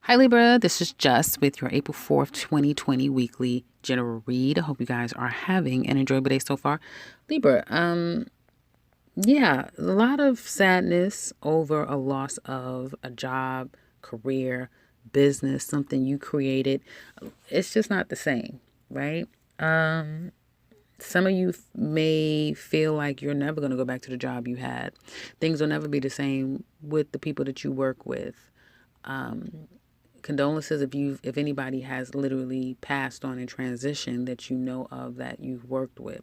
Hi Libra, this is Jess with your April 4th, 2020 weekly general read. I hope you guys are having an enjoyable day so far. Libra, a lot of sadness over a loss of a job, career, business, something you created. It's just not the same, right? Some of you may feel like you're never going to go back to the job you had. Things will never be the same with the people that you work with. Condolences if anybody has literally passed on and transitioned that you know of that you've worked with.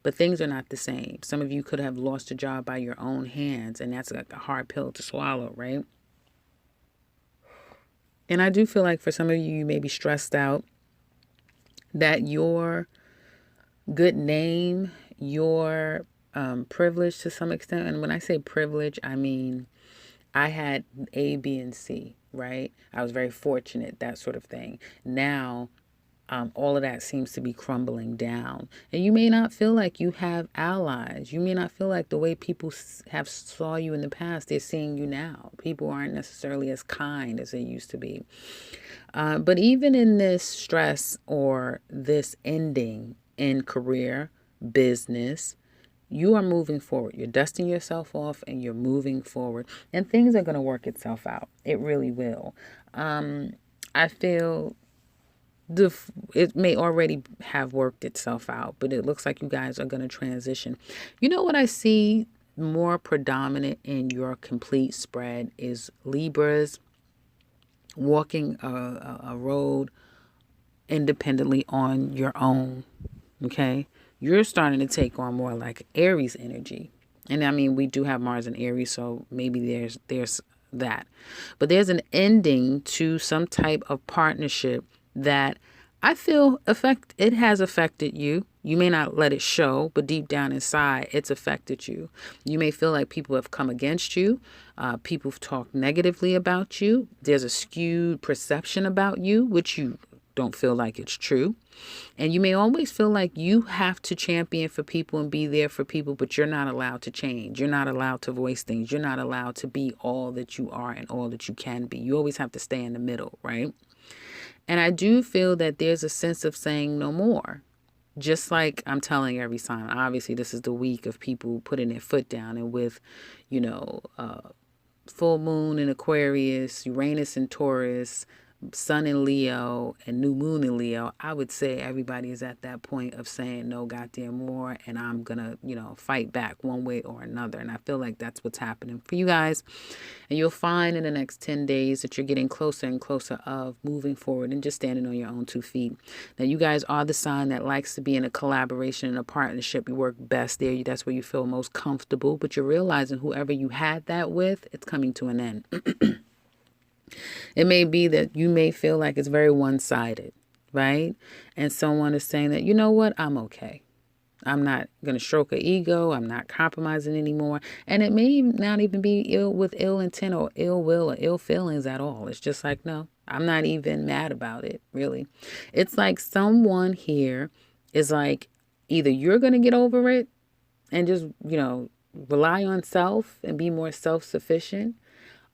But things are not the same. Some of you could have lost a job by your own hands, and that's like a hard pill to swallow, right? And I do feel like for some of you, you may be stressed out that your good name, your privilege to some extent, and when I say privilege, I mean I had A, B, and C, right? I was very fortunate, that sort of thing. Now, all of that seems to be crumbling down. And you may not feel like you have allies. You may not feel like the way people have saw you in the past, they're seeing you now. People aren't necessarily as kind as they used to be. But even in this stress or this ending in career, business, you are moving forward. You're dusting yourself off and you're moving forward. And things are going to work itself out. It really will. I feel it may already have worked itself out, but it looks like you guys are going to transition. You know what I see more predominant in your complete spread is Libras walking a road independently on your own. Okay, you're starting to take on more like Aries energy. And I mean, we do have Mars in Aries, so maybe there's that. But there's an ending to some type of partnership that I feel it has affected you. You may not let it show, but deep down inside, it's affected you. You may feel like people have come against you. People have talked negatively about you. There's a skewed perception about you, which you don't feel like it's true. And you may always feel like you have to champion for people and be there for people, but you're not allowed to change. You're not allowed to voice things. You're not allowed to be all that you are and all that you can be. You always have to stay in the middle, right? And I do feel that there's a sense of saying no more. Just like I'm telling every sign, obviously this is the week of people putting their foot down, and with, you know, full moon in Aquarius, Uranus in Taurus, Sun in Leo, and new moon in Leo, I would say everybody is at that point of saying no goddamn more, and I'm gonna, fight back one way or another. And I feel like that's what's happening for you guys. And you'll find in the next 10 days that you're getting closer and closer of moving forward and just standing on your own 2 feet. Now, you guys are the sign that likes to be in a collaboration and a partnership. You work best there. That's where you feel most comfortable. But you're realizing whoever you had that with, it's coming to an end. It may be that you may feel like it's very one-sided, right? And someone is saying that, you know what, I'm okay. I'm not going to stroke an ego. I'm not compromising anymore. And it may not even be with ill intent or ill will or ill feelings at all. It's just like, no, I'm not even mad about it, really. It's like someone here is like, either you're going to get over it and just, rely on self and be more self-sufficient,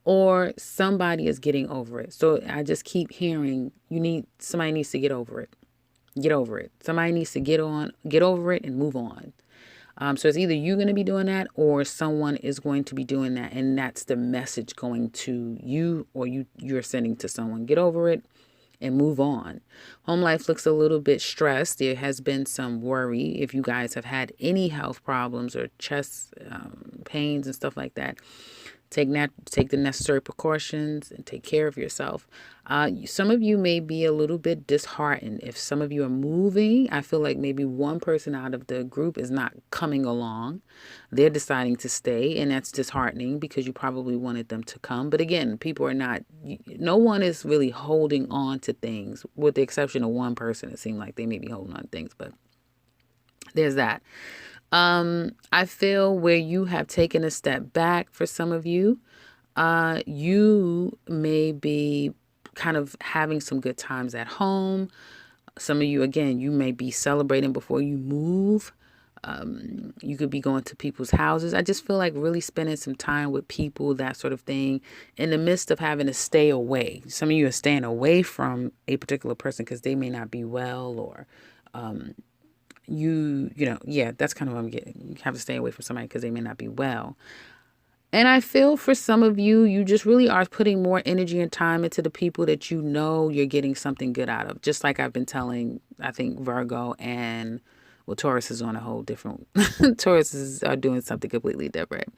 or somebody is getting over it. So I just keep hearing somebody needs to get over it. Get over it. Somebody needs to get over it and move on. So it's either you're going to be doing that or someone is going to be doing that. And that's the message going to you, or you're sending to someone. Get over it and move on. Home life looks a little bit stressed. There has been some worry. If you guys have had any health problems or chest pains and stuff like that, take the necessary precautions and take care of yourself. Some of you may be a little bit disheartened. If some of you are moving, I feel like maybe one person out of the group is not coming along. They're deciding to stay, and that's disheartening because you probably wanted them to come. But again, no one is really holding on to things, with the exception of one person. It seemed like they may be holding on to things, but there's that. I feel where you have taken a step back for some of you, you may be kind of having some good times at home. Some of you, again, you may be celebrating before you move. You could be going to people's houses. I just feel like really spending some time with people, that sort of thing, in the midst of having to stay away. Some of you are staying away from a particular person because they may not be well, or that's kind of what I'm getting. You have to stay away from somebody because they may not be well. And I feel for some of you, you just really are putting more energy and time into the people that you know you're getting something good out of. Just like I've been telling, I think Virgo and, well, Taurus is on a whole different, Tauruses are doing something completely different.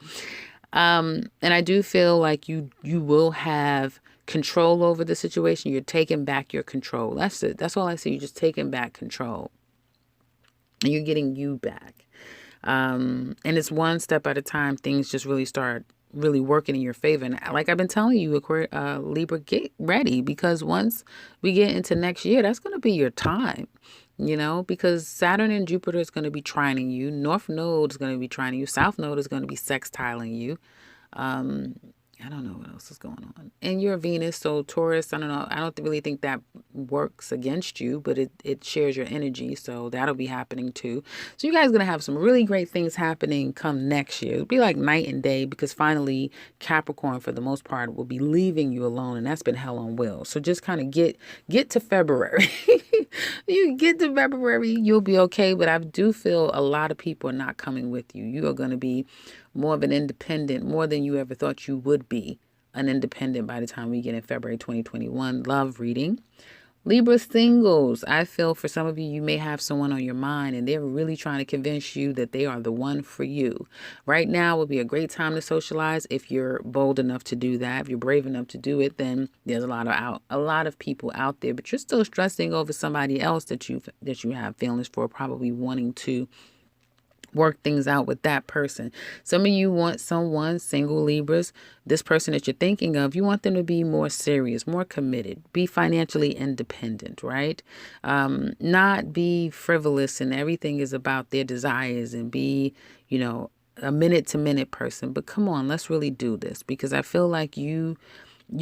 And I do feel like you will have control over the situation. You're taking back your control. That's it. That's all I see. You're just taking back control. And you're getting you back. And it's one step at a time. Things just really start really working in your favor. And like I've been telling you, Libra, get ready, because once we get into next year, that's going to be your time, because Saturn and Jupiter is going to be trining you. North Node is going to be trining you. South Node is going to be sextiling you. I don't know what else is going on. And you're Venus, so Taurus, I don't know. I don't really think that works against you, but it shares your energy, so that'll be happening too. So you guys are going to have some really great things happening come next year. It'll be like night and day, because finally Capricorn, for the most part, will be leaving you alone, and that's been hell on wheels. So just kind of get to February. You get to February, you'll be okay, but I do feel a lot of people are not coming with you. You are going to be more of an independent, more than you ever thought you would be an independent by the time we get in February 2021. Love reading. Libra singles, I feel for some of you, you may have someone on your mind and they're really trying to convince you that they are the one for you. Right now would be a great time to socialize if you're bold enough to do that. If you're brave enough to do it, then there's a lot of people out there, but you're still stressing over somebody else that you have feelings for, probably wanting to work things out with that person. Some of you want someone, single Libras, this person that you're thinking of, you want them to be more serious, more committed, be financially independent, right? Not be frivolous and everything is about their desires, and be, a minute to minute person. But come on, let's really do this, because I feel like you're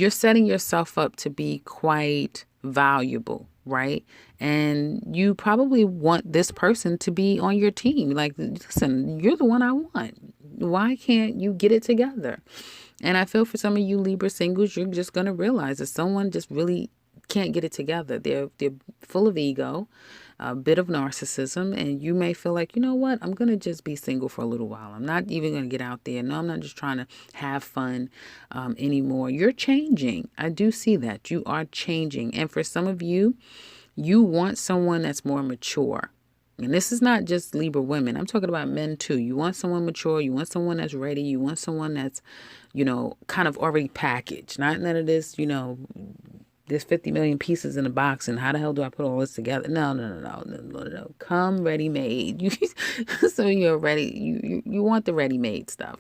setting yourself up to be quite valuable, right? And you probably want this person to be on your team. Like, listen, you're the one I want. Why can't you get it together? And I feel for some of you Libra singles, you're just going to realize that someone just really can't get it together. They're full of ego, a bit of narcissism, and you may feel like, you know what, I'm going to just be single for a little while. I'm not even going to get out there. No, I'm not just trying to have fun anymore. You're changing. I do see that. You are changing. And for some of you, you want someone that's more mature. And this is not just Libra women. I'm talking about men too. You want someone mature. You want someone that's ready. You want someone that's, kind of already packaged. Not none of this, there's 50 million pieces in a box, and how the hell do I put all this together? No. Come ready-made. So you're ready. You want the ready-made stuff.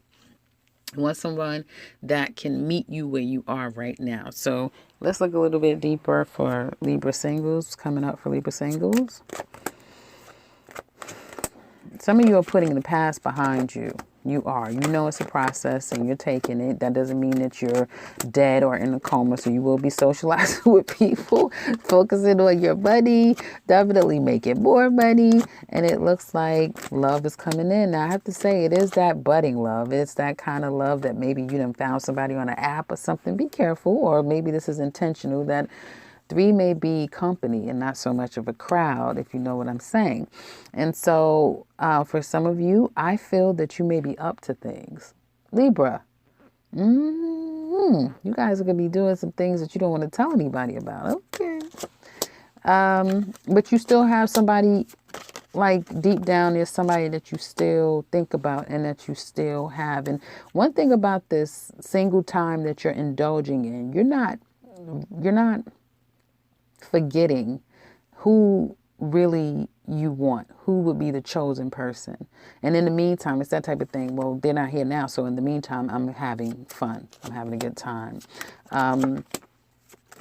You want someone that can meet you where you are right now. So let's look a little bit deeper for Libra singles, coming up for Libra singles. Some of you are putting the past behind you. You are. It's a process and you're taking it. That doesn't mean that you're dead or in a coma. So you will be socializing with people, focusing on your money, definitely making more money. And it looks like love is coming in. Now, I have to say, it is that budding love. It's that kind of love that maybe you done found somebody on an app or something. Be careful. Or maybe this is intentional, that 3 may be company and not so much of a crowd, if you know what I'm saying. And so for some of you, I feel that you may be up to things. Libra, you guys are going to be doing some things that you don't want to tell anybody about. Okay. But you still have somebody, like deep down, there's somebody that you still think about and that you still have. And one thing about this single time that you're indulging in, you're not forgetting who really you want, who would be the chosen person. And in the meantime, it's that type of thing. Well, they're not here now, so in the meantime, I'm having fun. I'm having a good time.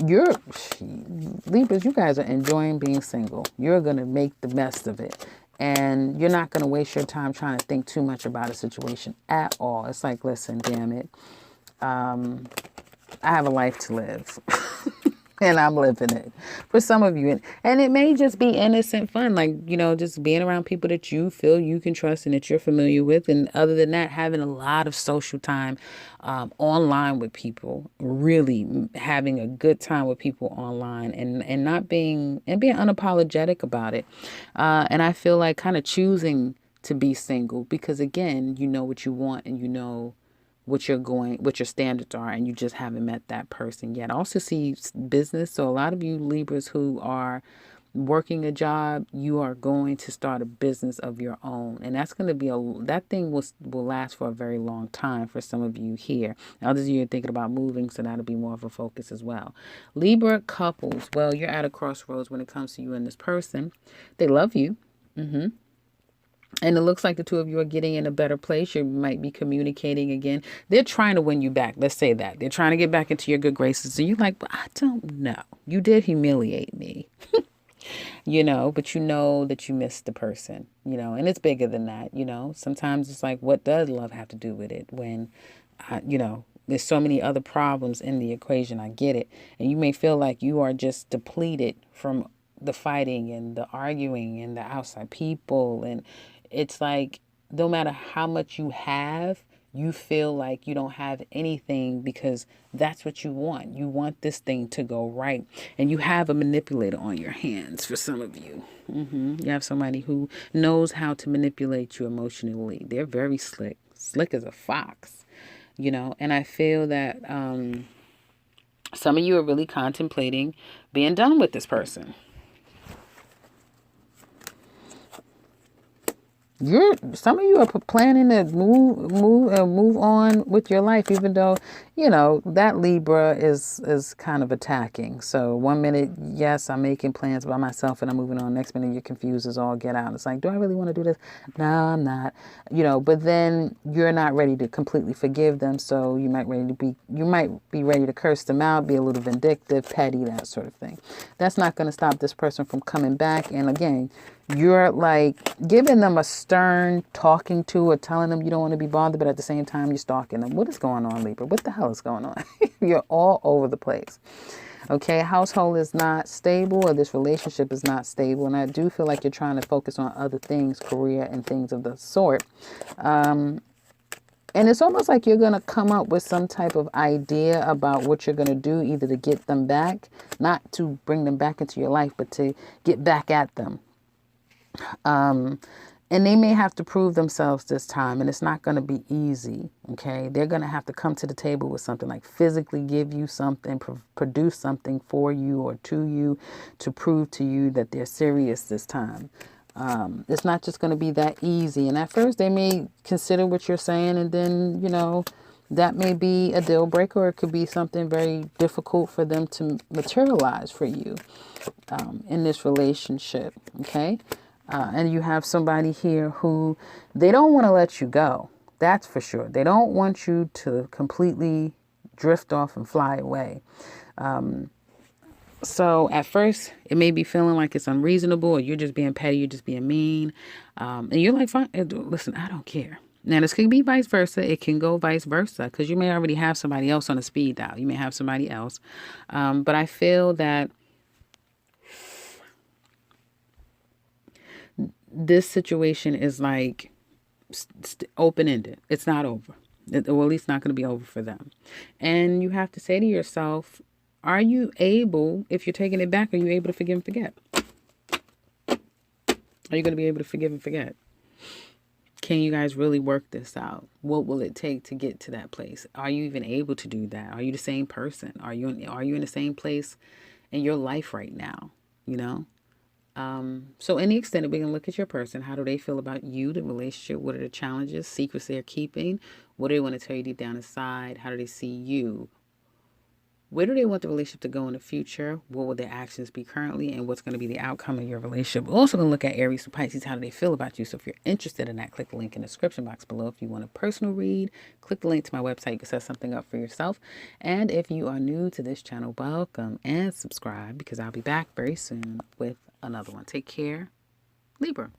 Libras, you guys are enjoying being single. You're going to make the best of it. And you're not going to waste your time trying to think too much about a situation at all. It's like, listen, damn it. I have a life to live. And I'm living it for some of you. And it may just be innocent fun, like, just being around people that you feel you can trust and that you're familiar with. And other than that, having a lot of social time online with people, really having a good time with people online and not being unapologetic about it. And I feel like kind of choosing to be single because, again, you know what you want and you know what your standards are, and you just haven't met that person yet. I also see business. So a lot of you Libras who are working a job, you are going to start a business of your own. And that's going to be that thing will last for a very long time for some of you here. Others of you are thinking about moving, so that'll be more of a focus as well. Libra couples, well, you're at a crossroads when it comes to you and this person. They love you. And it looks like the two of you are getting in a better place. You might be communicating again. They're trying to win you back. Let's say that. They're trying to get back into your good graces. And you're like, but I don't know. You did humiliate me. But you know that you missed the person, and it's bigger than that, Sometimes it's like, what does love have to do with it when, there's so many other problems in the equation. I get it. And you may feel like you are just depleted from the fighting and the arguing and the outside people. And it's like, no matter how much you have, you feel like you don't have anything because that's what you want. You want this thing to go right. And you have a manipulator on your hands for some of you. You have somebody who knows how to manipulate you emotionally. They're very slick. Slick as a fox, And I feel that some of you are really contemplating being done with this person. Some of you are planning to move on with your life, even though that Libra is kind of attacking. So one minute, yes, I'm making plans by myself and I'm moving on. Next minute, you're confused as all get out. It's like, do I really want to do this? No, I'm not. But then you're not ready to completely forgive them. So you might be ready to curse them out, be a little vindictive, petty, that sort of thing. That's not going to stop this person from coming back. And again, you're like giving them a stern talking to or telling them you don't want to be bothered, but at the same time you're stalking them. What is going on, Libra? What the hell is going on? You're all over the place. Okay, household is not stable, or this relationship is not stable, and I do feel like you're trying to focus on other things, career and things of the sort. And it's almost like you're going to come up with some type of idea about what you're going to do, either to get them back, not to bring them back into your life, but to get back at them. And they may have to prove themselves this time, and it's not going to be easy. Okay, they're going to have to come to the table with something, like physically give you something, produce something for you or to you to prove to you that they're serious this time. It's not just going to be that easy. And at first they may consider what you're saying, and then, that may be a deal breaker, or it could be something very difficult for them to materialize for you in this relationship. Okay. And you have somebody here who they don't want to let you go. That's for sure. They don't want you to completely drift off and fly away. So at first, it may be feeling like it's unreasonable, or you're just being petty, you're just being mean. And you're like, fine, listen, I don't care. Now, this can be vice versa. It can go vice versa, because you may already have somebody else on a speed dial. You may have somebody else. But I feel that this situation is like open-ended. It's not over. Or at least not going to be over for them. And you have to say to yourself, are you able, if you're taking it back, are you able to forgive and forget? Are you going to be able to forgive and forget? Can you guys really work this out? What will it take to get to that place? Are you even able to do that? Are you the same person? Are you in the same place in your life right now? So in the extent, we can look at your person. How do they feel about you, the relationship? What are the challenges, secrets they're keeping? What do they want to tell you deep down inside? How do they see you? Where do they want the relationship to go in the future? What will their actions be currently? And what's going to be the outcome of your relationship? We're also going to look at Aries and Pisces. How do they feel about you? So if you're interested in that, click the link in the description box below. If you want a personal read, click the link to my website. You can set something up for yourself. And if you are new to this channel, welcome and subscribe, because I'll be back very soon with another one. Take care, Libra.